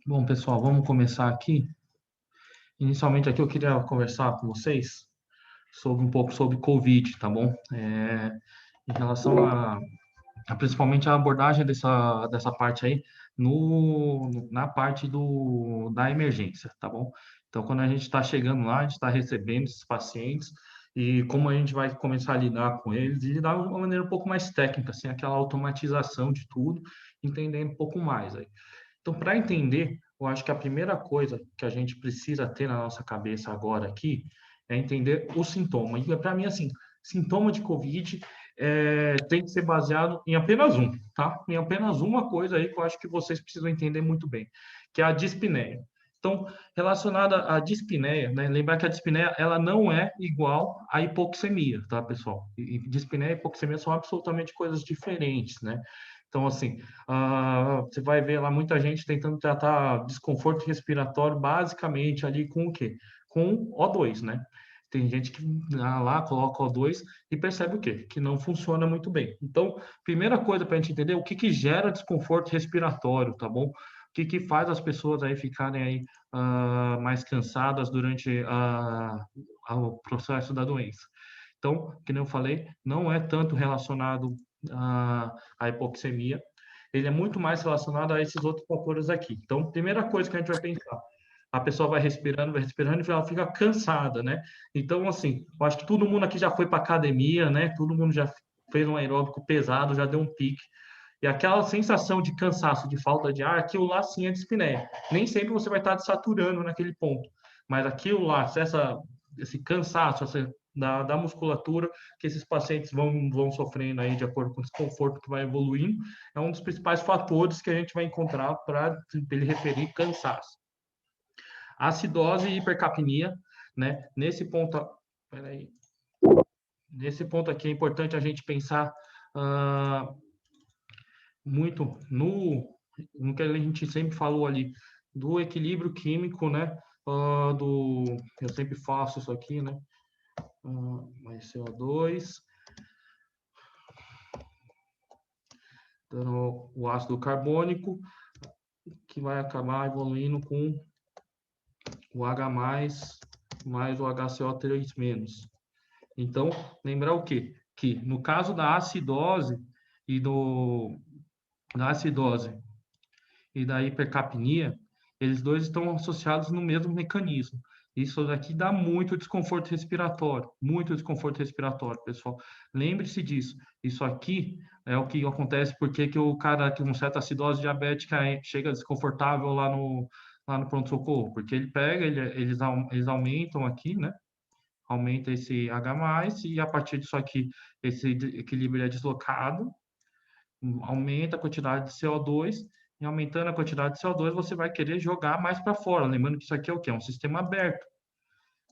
Bom, pessoal, vamos começar aqui. Inicialmente aqui eu queria conversar com vocês sobre um pouco sobre Covid, tá bom? Em relação principalmente a abordagem dessa parte aí na parte da emergência, tá bom? Então, quando a gente está chegando lá, a gente está recebendo esses pacientes e como a gente vai começar a lidar com eles e lidar de uma maneira um pouco mais técnica, assim, aquela automatização de tudo, entendendo um pouco mais aí. Então, para entender, eu acho que a primeira coisa que a gente precisa ter na nossa cabeça agora aqui é entender o sintoma. E para mim, assim, sintoma de COVID tem que ser baseado em apenas um, tá? Em apenas uma coisa aí que eu acho que vocês precisam entender muito bem, que é a dispneia. Então, relacionada à dispneia, né? Lembrar que a dispneia ela não é igual à hipoxemia, tá, pessoal? Dispneia e hipoxemia são absolutamente coisas diferentes, né? Então, assim, você vai ver lá muita gente tentando tratar desconforto respiratório basicamente ali com o quê? Com O2, né? Tem gente que lá coloca O2 e percebe o quê? Que não funciona muito bem. Então, primeira coisa para a gente entender o que gera desconforto respiratório, tá bom? O que faz as pessoas aí ficarem aí mais cansadas durante o processo da doença. Então, que nem eu falei, não é tanto relacionado à hipoxemia, ele é muito mais relacionado a esses outros fatores aqui. Então, primeira coisa que a gente vai pensar, a pessoa vai respirando e ela fica cansada, né? Então, assim, eu acho que todo mundo aqui já foi para academia, né? Todo mundo já fez um aeróbico pesado, já deu um pique. E aquela sensação de cansaço, de falta de ar, aquilo lá sim é dispneia. Nem sempre você vai estar saturando naquele ponto, mas aquilo lá, esse cansaço da musculatura que esses pacientes vão sofrendo aí de acordo com o desconforto que vai evoluindo, é um dos principais fatores que a gente vai encontrar para ele referir cansaço. Acidose e hipercapnia, né? Peraí, nesse ponto aqui é importante a gente pensar uh, muito no que a gente sempre falou ali, do equilíbrio químico, né? Eu sempre faço isso aqui, né? Mais CO2, dando o ácido carbônico, que vai acabar evoluindo com o H+, mais o HCO3-. Então, lembrar o quê? Que no caso da acidose e da acidose e da hipercapnia, eles dois estão associados no mesmo mecanismo. Isso daqui dá muito desconforto respiratório, pessoal. Lembre-se disso. Isso aqui é o que acontece porque que o cara com certa acidose diabética chega desconfortável lá no pronto-socorro, porque ele pega, eles aumentam aqui, né? Aumenta esse H+, e a partir disso aqui, esse equilíbrio é deslocado, aumenta a quantidade de CO2, e aumentando a quantidade de CO2, você vai querer jogar mais para fora. Lembrando que isso aqui é o quê? É um sistema aberto.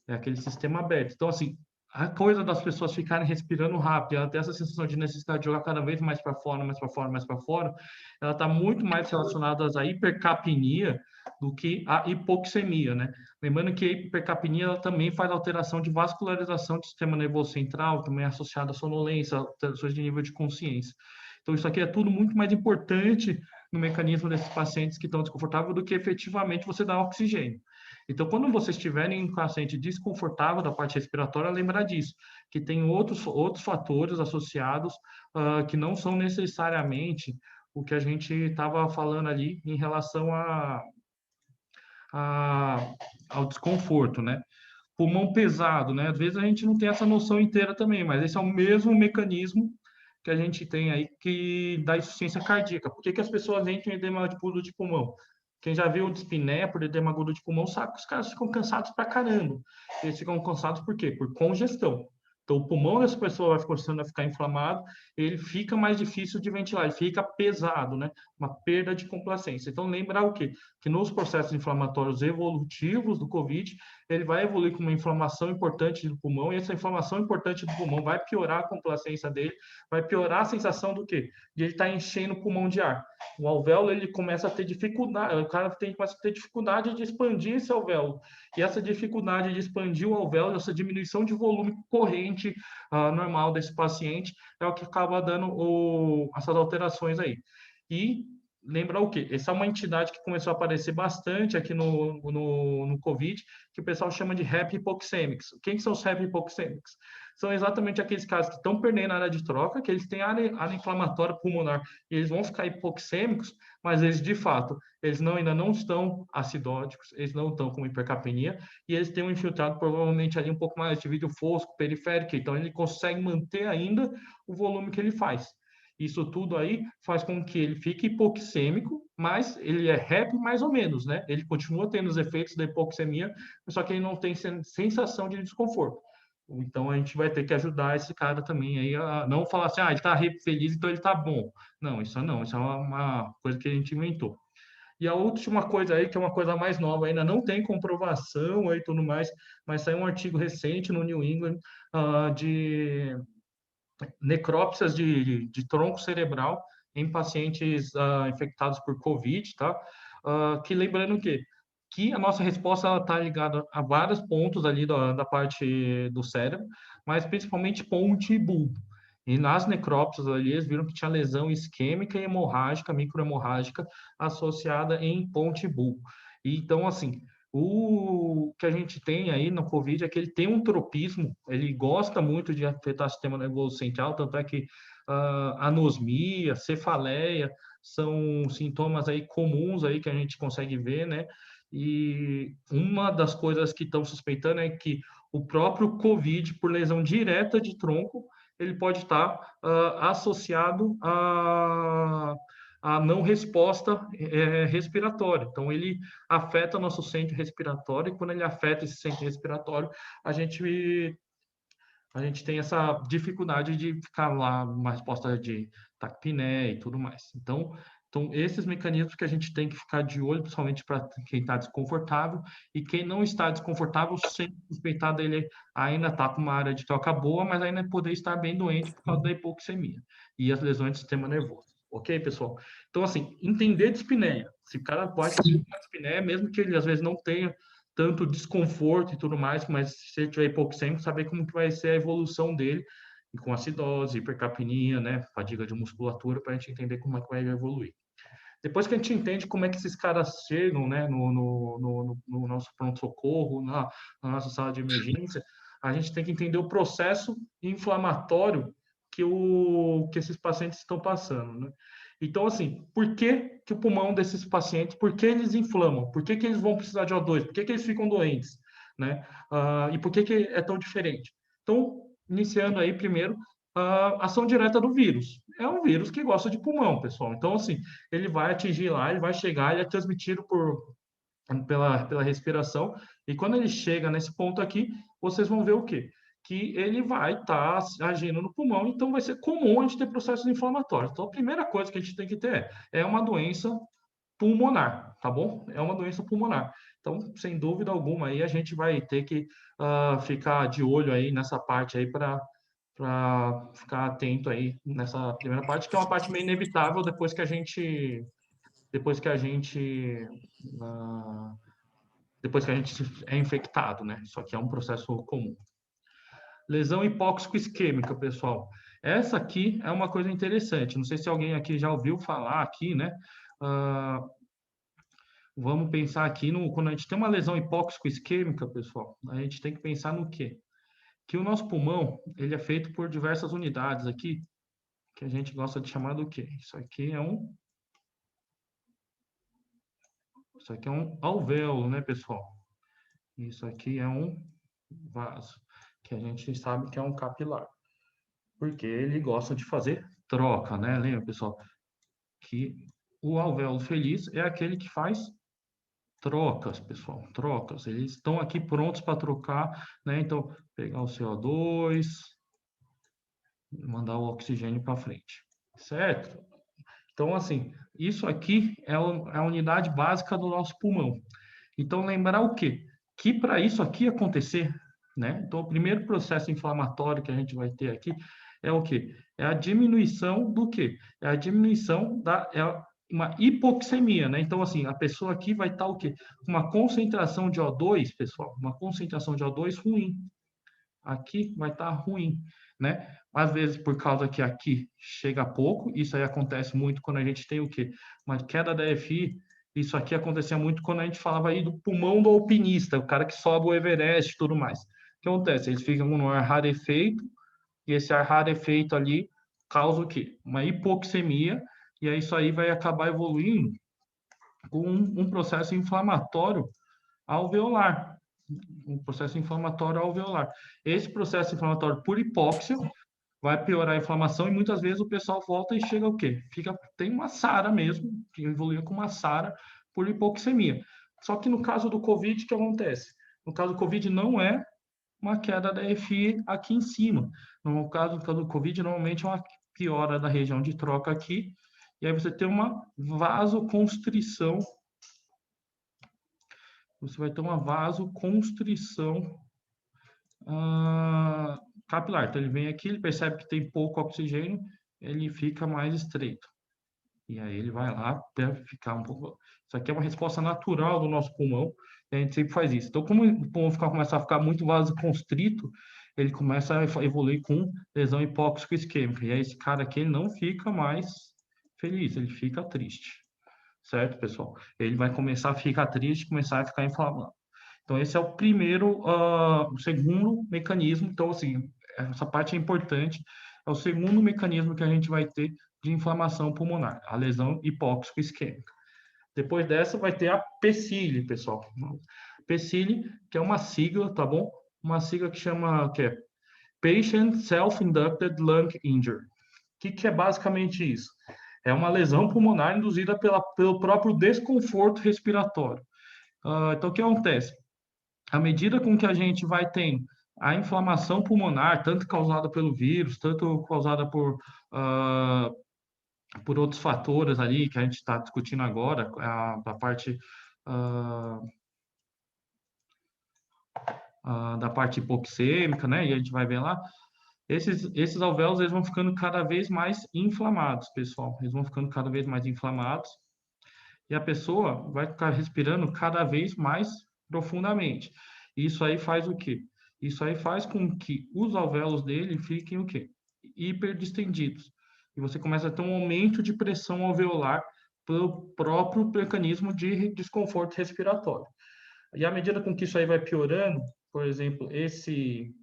É aquele sistema aberto. Então, assim, a coisa das pessoas ficarem respirando rápido, ela ter essa sensação de necessidade de jogar cada vez mais para fora, mais para fora, mais para fora, ela está muito mais relacionada à hipercapnia do que à hipoxemia, né? Lembrando que a hipercapnia ela também faz alteração de vascularização do sistema nervoso central, também é associada à sonolência, alterações de nível de consciência. Então, isso aqui é tudo muito mais importante no mecanismo desses pacientes que estão desconfortáveis do que efetivamente você dar oxigênio. Então, quando vocês estiverem em um paciente desconfortável da parte respiratória, lembrar disso, que tem outros fatores associados que não são necessariamente o que a gente estava falando ali em relação a, ao desconforto, né? Pulmão pesado, né? Às vezes a gente não tem essa noção inteira também, mas esse é o mesmo mecanismo que a gente tem aí que dá insuficiência cardíaca. Por que as pessoas entram em edema agudo de pulmão? Quem já viu dispneia por edema agudo de pulmão sabe que os caras ficam cansados pra caramba. Eles ficam cansados por quê? Por congestão. Então, o pulmão dessa pessoa vai começando a ficar inflamado, ele fica mais difícil de ventilar, ele fica pesado, né? Uma perda de complacência. Então, lembrar o quê? Que nos processos inflamatórios evolutivos do COVID, ele vai evoluir com uma inflamação importante do pulmão, e essa inflamação importante do pulmão vai piorar a complacência dele, vai piorar a sensação do quê? De ele estar enchendo o pulmão de ar. O alvéolo, ele começa a ter dificuldade, o cara começa a ter dificuldade de expandir esse alvéolo. E essa dificuldade de expandir o alvéolo, essa diminuição de volume corrente normal desse paciente, é o que acaba dando essas alterações aí. E lembrar o quê? Essa é uma entidade que começou a aparecer bastante aqui no COVID, que o pessoal chama de HAP hipoxêmicos. Quem são os HAP hipoxêmicos? São exatamente aqueles casos que estão perdendo a área de troca, que eles têm área inflamatória pulmonar e eles vão ficar hipoxêmicos, mas eles, de fato, eles ainda não estão acidóticos, eles não estão com hipercapnia e eles têm um infiltrado provavelmente ali um pouco mais de vidro fosco, periférico, então ele consegue manter ainda o volume que ele faz. Isso tudo aí faz com que ele fique hipoxêmico, mas ele é HAP mais ou menos, né? Ele continua tendo os efeitos da hipoxemia, só que ele não tem sensação de desconforto. Então a gente vai ter que ajudar esse cara também aí a não falar assim, ele tá feliz, então ele tá bom. Não, isso é uma coisa que a gente inventou. E a última coisa aí, que é uma coisa mais nova, ainda não tem comprovação aí tudo mais, mas saiu um artigo recente no New England de necrópsias de tronco cerebral em pacientes infectados por COVID, tá? Que lembrando que a nossa resposta está ligada a vários pontos ali da parte do cérebro, mas principalmente ponte e bulbo. E nas necrópsias ali, eles viram que tinha lesão isquêmica e hemorrágica, microhemorrágica, associada em ponte e bulbo. E, então, assim, o que a gente tem aí no COVID é que ele tem um tropismo, ele gosta muito de afetar o sistema nervoso central, tanto é que anosmia, cefaleia, são sintomas aí comuns aí que a gente consegue ver, né? E uma das coisas que estão suspeitando é que o próprio COVID, por lesão direta de tronco, ele pode estar associado a não resposta respiratória. Então, ele afeta nosso centro respiratório, e quando ele afeta esse centro respiratório, a gente tem essa dificuldade de ficar lá uma resposta de taquipneia e tudo mais. Então, esses mecanismos que a gente tem que ficar de olho, principalmente para quem está desconfortável, e quem não está desconfortável, sem suspeitar dele ainda está com uma área de troca boa, mas ainda poder estar bem doente por causa da hipoxemia e as lesões do sistema nervoso. Ok, pessoal? Então, assim, entender dispneia. Se o cara pode ter dispneia, mesmo que ele às vezes não tenha tanto desconforto e tudo mais, mas se ele tiver hipoxêmico, saber como que vai ser a evolução dele, e com acidose, hipercapnia, né, fadiga de musculatura, para a gente entender como é que vai evoluir. Depois que a gente entende como é que esses caras chegam, né, no nosso pronto-socorro, na nossa sala de emergência, a gente tem que entender o processo inflamatório que esses pacientes estão passando, né? Então, assim, por que o pulmão desses pacientes, por que eles inflamam? Por que eles vão precisar de O2? Por que eles ficam doentes? Né? E por que é tão diferente? Então, iniciando aí primeiro, a ação direta do vírus. É um vírus que gosta de pulmão, pessoal. Então, assim, ele vai atingir lá, ele vai chegar, ele é transmitido pela respiração, e quando ele chega nesse ponto aqui, vocês vão ver o quê? Que ele vai estar agindo no pulmão, então vai ser comum a gente ter processos inflamatórios. Então, a primeira coisa que a gente tem que ter é uma doença pulmonar, tá bom? É uma doença pulmonar. Então, sem dúvida alguma, aí a gente vai ter que ficar de olho aí nessa parte aí para ficar atento aí nessa primeira parte, que é uma parte meio inevitável depois que a gente ah, depois que a gente é infectado, né? Isso aqui é um processo comum. Lesão hipóxico-isquêmica, pessoal. Essa aqui é uma coisa interessante. Não sei se alguém aqui já ouviu falar aqui, né? Vamos pensar aqui quando a gente tem uma lesão hipóxico-isquêmica, pessoal, a gente tem que pensar no quê? Que o nosso pulmão, ele é feito por diversas unidades aqui, que a gente gosta de chamar do quê? Isso aqui é um alvéolo, né, pessoal? Isso aqui é um vaso, que a gente sabe que é um capilar, porque ele gosta de fazer troca, né? Lembra, pessoal, que o alvéolo feliz é aquele que faz trocas, pessoal, trocas. Eles estão aqui prontos para trocar, né? Então, pegar o CO2, mandar o oxigênio para frente, certo? Então, assim, isso aqui é a unidade básica do nosso pulmão. Então, lembrar o quê? Que para isso aqui acontecer, né? Então, o primeiro processo inflamatório que a gente vai ter aqui é o quê? É a diminuição do quê? É a diminuição uma hipoxemia, né? Então, assim, a pessoa aqui vai estar o quê? Uma concentração de O2, pessoal, uma concentração de O2 ruim. Aqui vai estar ruim. né? Às vezes por causa que aqui chega pouco, isso aí acontece muito quando a gente tem o quê? Uma queda da EFI. Isso aqui acontecia muito quando a gente falava aí do pulmão do alpinista, o cara que sobe o Everest e tudo mais. O que acontece? Eles ficam no ar rarefeito, e esse ar rarefeito ali causa o quê? Uma hipoxemia, e aí isso aí vai acabar evoluindo com um processo inflamatório alveolar. Um processo inflamatório alveolar. Esse processo inflamatório por hipóxia vai piorar a inflamação e muitas vezes o pessoal volta e chega o quê? Tem uma SARA mesmo, que evoluiu com uma SARA por hipoxemia. Só que no caso do COVID, o que acontece? No caso do COVID não é uma queda da EFI aqui em cima. No caso do COVID, normalmente é uma piora da região de troca aqui, e aí você tem uma vasoconstrição. Você vai ter uma vasoconstrição capilar. Então, ele vem aqui, ele percebe que tem pouco oxigênio, ele fica mais estreito. E aí ele vai lá para ficar um pouco. Isso aqui é uma resposta natural do nosso pulmão, e a gente sempre faz isso. Então, como o pulmão começa a ficar muito vasoconstrito, ele começa a evoluir com lesão hipóxico isquêmica. E aí esse cara aqui ele não fica mais feliz, ele fica triste. Certo, pessoal? Ele vai começar a ficar triste, começar a ficar inflamado. Então, esse é o primeiro, o segundo mecanismo. Então, assim, essa parte é importante. É o segundo mecanismo que a gente vai ter de inflamação pulmonar, a lesão hipóxico isquêmica. Depois dessa, vai ter a PSILI, pessoal. PSILI, que é uma sigla, tá bom? Uma sigla que é Patient Self-Inducted Lung Injury. O que é basicamente isso? É uma lesão pulmonar induzida pelo próprio desconforto respiratório. Então, o que acontece? À medida com que a gente vai tendo a inflamação pulmonar, tanto causada pelo vírus, tanto causada por outros fatores ali que a gente está discutindo agora, a parte uh, da parte hipoxêmica, né? E a gente vai ver lá, esses alvéolos eles vão ficando cada vez mais inflamados, pessoal. Eles vão ficando cada vez mais inflamados e a pessoa vai ficar respirando cada vez mais profundamente. Isso aí faz o quê? Isso aí faz com que os alvéolos dele fiquem o quê? Hiperdistendidos. E você começa a ter um aumento de pressão alveolar pelo próprio mecanismo de desconforto respiratório. E à medida com que isso aí vai piorando, por exemplo, esse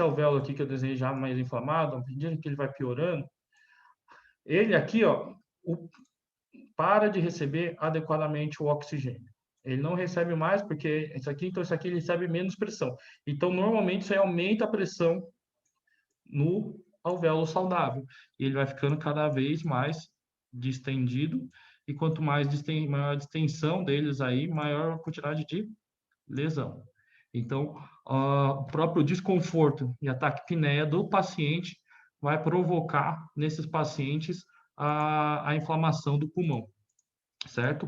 alvéolo aqui que eu desenhei já mais inflamado, à medida que ele vai piorando, ele aqui, ó, para de receber adequadamente o oxigênio. Ele não recebe mais porque então isso aqui ele recebe menos pressão. Então, normalmente, isso aí aumenta a pressão no alvéolo saudável. E ele vai ficando cada vez mais distendido. E quanto maior a distensão deles aí, maior a quantidade de lesão. Então, o próprio desconforto e a taquipneia do paciente vai provocar nesses pacientes a inflamação do pulmão, certo?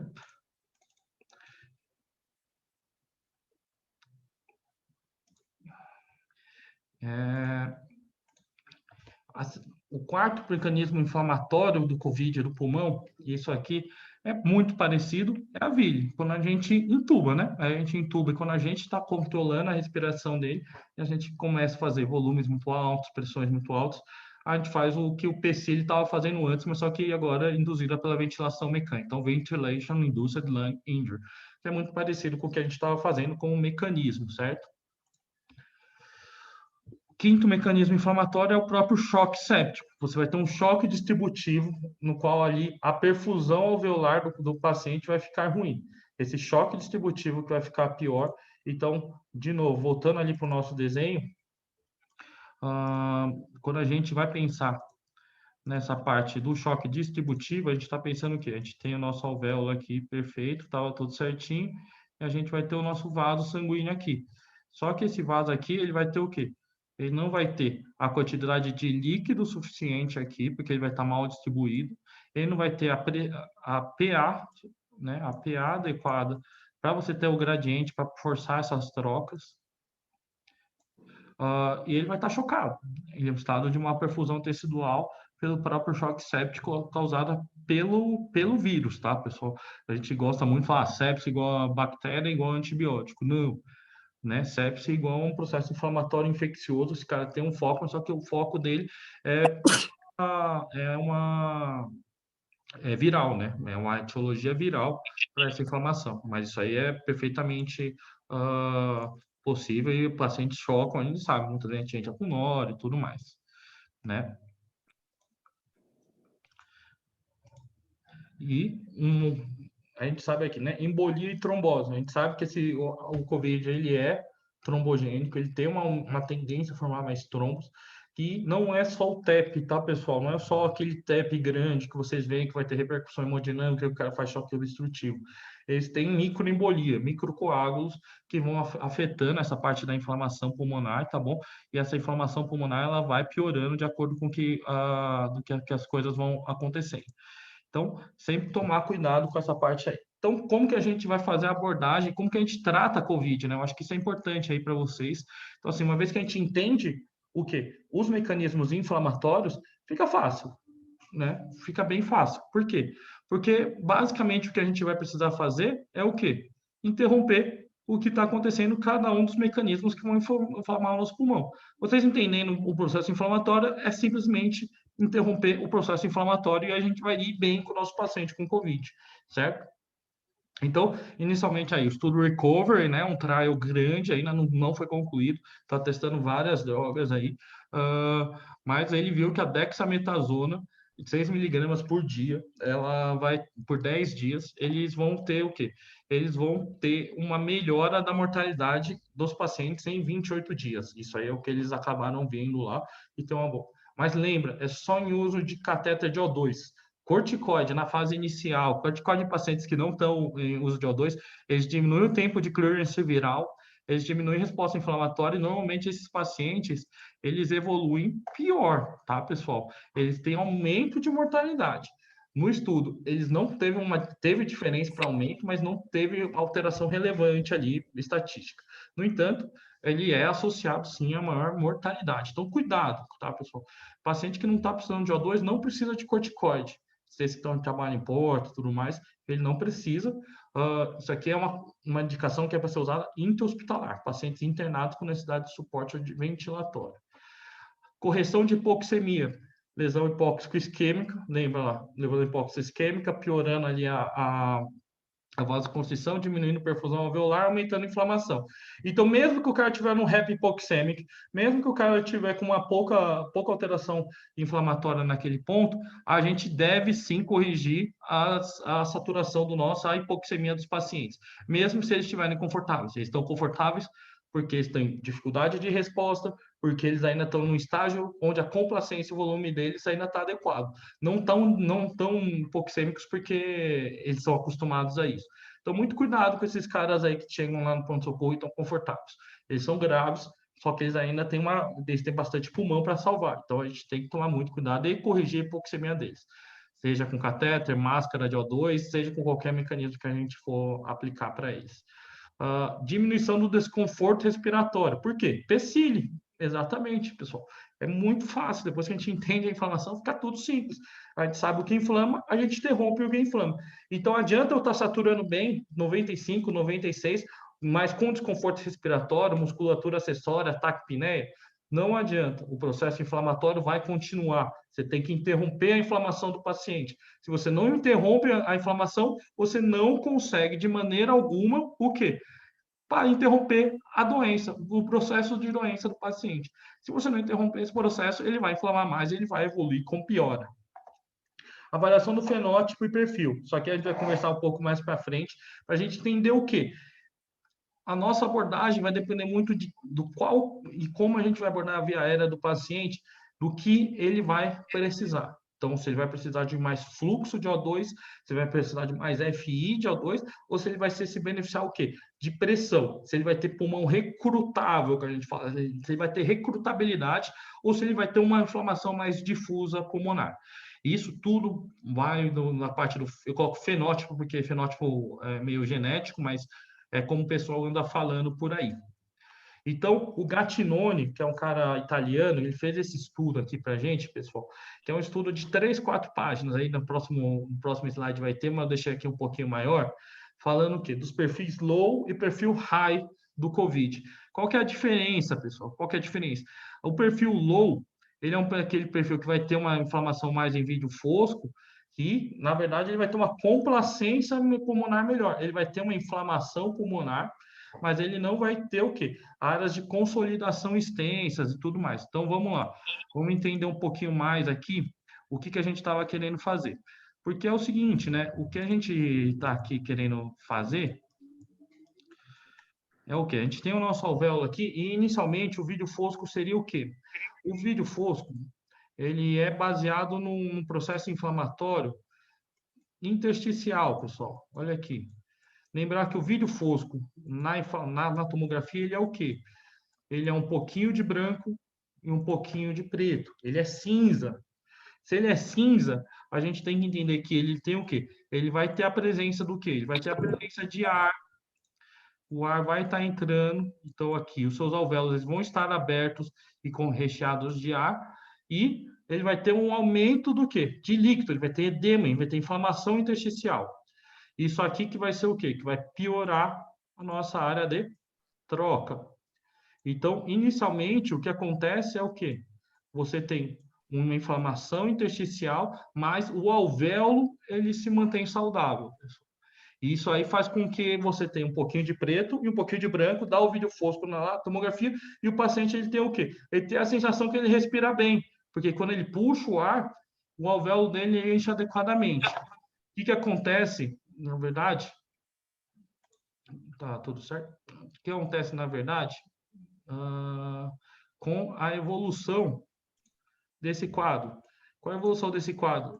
O quarto mecanismo inflamatório do COVID, do pulmão, isso aqui é muito parecido, é a vilha, quando a gente intuba, né? A gente intuba e quando a gente está controlando a respiração dele, a gente começa a fazer volumes muito altos, pressões muito altas, a gente faz o que o PC estava fazendo antes, mas só que agora induzida pela ventilação mecânica. Então, Ventilation Induced Lung Injury, que é muito parecido com o que a gente estava fazendo com o mecanismo, certo? Quinto mecanismo inflamatório é o próprio choque séptico. Você vai ter um choque distributivo no qual ali a perfusão alveolar do paciente vai ficar ruim. Esse choque distributivo que vai ficar pior. Então, de novo, voltando ali para o nosso desenho, quando a gente vai pensar nessa parte do choque distributivo, a gente está pensando o quê? A gente tem o nosso alvéolo aqui perfeito, estava tudo certinho, e a gente vai ter o nosso vaso sanguíneo aqui. Só que esse vaso aqui, ele vai ter o quê? Ele não vai ter a quantidade de líquido suficiente aqui, porque ele vai estar mal distribuído. Ele não vai ter a PA, né, a PA adequada para você ter o gradiente para forçar essas trocas. E ele vai estar chocado. Ele é um estado de uma perfusão tecidual pelo próprio choque séptico causado pelo vírus, tá, pessoal? A gente gosta muito de falar sepsis igual a bactéria, igual a antibiótico. Não. né? Sepse é igual a um processo inflamatório infeccioso. Esse cara tem um foco, só que o foco dele é é viral, né? É uma etiologia viral para essa inflamação. Mas isso aí é perfeitamente possível e pacientes chocam, a gente sabe, muita gente entra com nora e tudo mais, né? E a gente sabe aqui, né? Embolia e trombose. A gente sabe que o COVID ele é trombogênico, ele tem uma tendência a formar mais trombos. E não é só o TEP, tá, pessoal? Não é só aquele TEP grande que vocês veem que vai ter repercussão hemodinâmica e o cara faz choque obstrutivo. Eles têm microembolia, microcoágulos que vão afetando essa parte da inflamação pulmonar, tá bom? E essa inflamação pulmonar ela vai piorando de acordo com que as coisas vão acontecendo. Então, sempre tomar cuidado com essa parte aí. Então, como que a gente vai fazer a abordagem? Como que a gente trata a COVID, né? Eu acho que isso é importante aí para vocês. Então, assim, uma vez que a gente entende o quê? Os mecanismos inflamatórios, fica fácil, né? Fica bem fácil. Por quê? Porque, basicamente, o que a gente vai precisar fazer é o quê? Interromper o que está acontecendo, cada um dos mecanismos que vão inflamar o nosso pulmão. Vocês entendendo o processo inflamatório, é simplesmente interromper o processo inflamatório e a gente vai ir bem com o nosso paciente com COVID, certo? Então, inicialmente aí, o estudo Recovery, né, um trial grande, ainda não foi concluído, está testando várias drogas aí, mas ele viu que a dexametasona, 6 miligramas por dia, ela vai, por 10 dias, eles vão ter o quê? Eles vão ter uma melhora da mortalidade dos pacientes em 28 dias. Isso aí é o que eles acabaram vendo lá, e tem uma boa. Mas lembra, é só em uso de catéter de O2. Corticoide na fase inicial, corticoide em pacientes que não estão em uso de O2, eles diminuem o tempo de clearance viral, eles diminuem a resposta inflamatória e normalmente esses pacientes, eles evoluem pior, tá, pessoal? Eles têm aumento de mortalidade. No estudo, eles não teve diferença para aumento, mas não teve alteração relevante ali estatística. No entanto, ele é associado sim a maior mortalidade. Então, cuidado, tá, pessoal? Paciente que não está precisando de O2 não precisa de corticoide. Vocês que estão de trabalho em porto e tudo mais, ele não precisa. Isso aqui é uma indicação que é para ser usada intra-hospitalar, pacientes internados com necessidade de suporte ventilatório. Correção de hipoxemia, lesão hipóxico isquêmica, lembra lá, lesão hipóxico isquêmica, piorando ali a vasoconstrição, diminuindo a perfusão alveolar, aumentando a inflamação. Então, mesmo que o cara tiver no HEP hipoxêmico, mesmo que o cara tiver com uma pouca alteração inflamatória naquele ponto, a gente deve sim corrigir a saturação do nosso, a hipoxemia dos pacientes, mesmo se eles estiverem confortáveis. Eles estão confortáveis porque eles têm dificuldade de resposta, porque eles ainda estão num estágio onde a complacência e o volume deles ainda está adequado. Não tão hipoxêmicos porque eles são acostumados a isso. Então, muito cuidado com esses caras aí que chegam lá no pronto-socorro e estão confortáveis. Eles são graves, só que eles ainda eles têm bastante pulmão para salvar. Então, a gente tem que tomar muito cuidado e corrigir a hipoxemia deles. Seja com catéter, máscara de O2, seja com qualquer mecanismo que a gente for aplicar para eles. Diminuição do desconforto respiratório. Por quê? Pecile. Exatamente, pessoal. É muito fácil. Depois que a gente entende a inflamação, fica tudo simples. A gente sabe o que inflama, a gente interrompe o que inflama. Então, adianta eu estar saturando bem, 95, 96, mas com desconforto respiratório, musculatura acessória, taquipneia? Não adianta. O processo inflamatório vai continuar. Você tem que interromper a inflamação do paciente. Se você não interrompe a inflamação, você não consegue de maneira alguma o quê? Para interromper a doença, o processo de doença do paciente. Se você não interromper esse processo, ele vai inflamar mais, ele vai evoluir com piora. Avaliação do fenótipo e perfil. Só que a gente vai conversar um pouco mais para frente, para a gente entender o quê? A nossa abordagem vai depender muito do qual e como a gente vai abordar a via aérea do paciente, do que ele vai precisar. Então, se ele vai precisar de mais fluxo de O2, se ele vai precisar de mais FI de O2, ou se ele vai se beneficiar o quê? De pressão. Se ele vai ter pulmão recrutável, que a gente fala, se ele vai ter recrutabilidade, ou se ele vai ter uma inflamação mais difusa pulmonar. Isso tudo vai na parte do. Eu coloco fenótipo, porque fenótipo é meio genético, mas é como o pessoal anda falando por aí. Então, o Gattinone, que é um cara italiano, ele fez esse estudo aqui para a gente, pessoal, que é um estudo de 3, 4 páginas, aí no próximo slide vai ter, mas eu deixei aqui um pouquinho maior, falando o quê? Dos perfis low e perfil high do COVID. Qual que é a diferença, pessoal? Qual que é a diferença? O perfil low, ele é aquele perfil que vai ter uma inflamação mais em vídeo fosco, que, na verdade, ele vai ter uma complacência pulmonar melhor. Ele vai ter uma inflamação pulmonar, mas ele não vai ter o quê? Áreas de consolidação extensas e tudo mais. Então, vamos lá. Vamos entender um pouquinho mais aqui o que a gente estava querendo fazer. Porque é o seguinte, né? O que a gente está aqui querendo fazer é o quê? A gente tem o nosso alvéolo aqui e, inicialmente, o vídeo fosco seria o quê? O vídeo fosco, ele é baseado num processo inflamatório intersticial, pessoal. Olha aqui. Lembrar que o vídeo fosco na tomografia ele é o quê? Ele é um pouquinho de branco e um pouquinho de preto. Ele é cinza. Se ele é cinza, a gente tem que entender que ele tem o quê? Ele vai ter a presença do quê? Ele vai ter a presença de ar. O ar vai estar entrando. Então, aqui, os seus alvéolos eles vão estar abertos e com recheados de ar. E ele vai ter um aumento do quê? De líquido. Ele vai ter edema, ele vai ter inflamação intersticial. Isso aqui que vai ser o quê? Que vai piorar a nossa área de troca. Então, inicialmente, o que acontece é o quê? Você tem uma inflamação intersticial, mas o alvéolo ele se mantém saudável. E isso aí faz com que você tenha um pouquinho de preto e um pouquinho de branco, dá o vídeo fosco na tomografia, e o paciente ele tem o quê? Ele tem a sensação que ele respira bem, porque quando ele puxa o ar, o alvéolo dele enche adequadamente. O que acontece, na verdade? Tá tudo certo? O que acontece, na verdade, com a evolução desse quadro? Com a evolução desse quadro,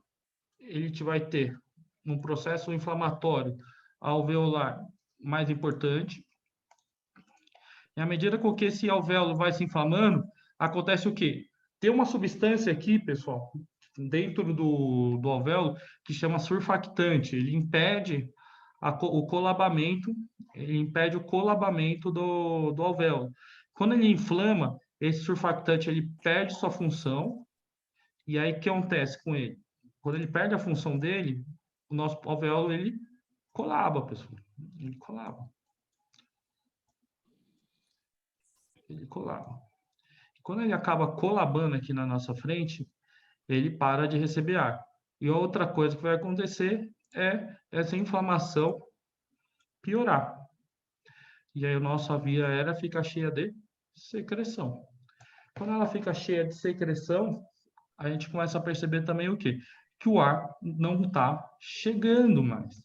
ele te vai ter um processo inflamatório alveolar mais importante. E à medida com que esse alvéolo vai se inflamando, acontece o quê? Tem uma substância aqui, pessoal, dentro do alvéolo, que chama surfactante. Ele impede o colabamento, ele impede o colabamento do alvéolo. Quando ele inflama, esse surfactante ele perde sua função, e aí o que acontece com ele? Quando ele perde a função dele, o nosso alvéolo ele colaba, pessoal. Ele colaba. Ele colaba. Quando ele acaba colabando aqui na nossa frente, ele para de receber ar. E outra coisa que vai acontecer é essa inflamação piorar. E aí a nossa via aérea fica cheia de secreção. Quando ela fica cheia de secreção, a gente começa a perceber também o quê? Que o ar não está chegando mais.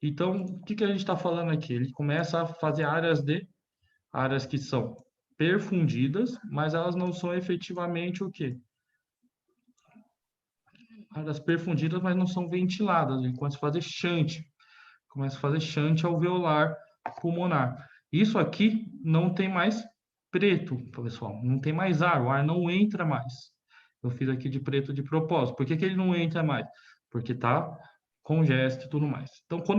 Então, o que a gente está falando aqui? Ele começa a fazer áreas que são perfundidas, mas elas não são efetivamente o quê? Áreas perfundidas, mas não são ventiladas. Ele começa a fazer shunt alveolar pulmonar. Isso aqui não tem mais preto, pessoal, não tem mais ar, o ar não entra mais. Eu fiz aqui de preto de propósito. Por que ele não entra mais? Porque está congesto e tudo mais. Então, quando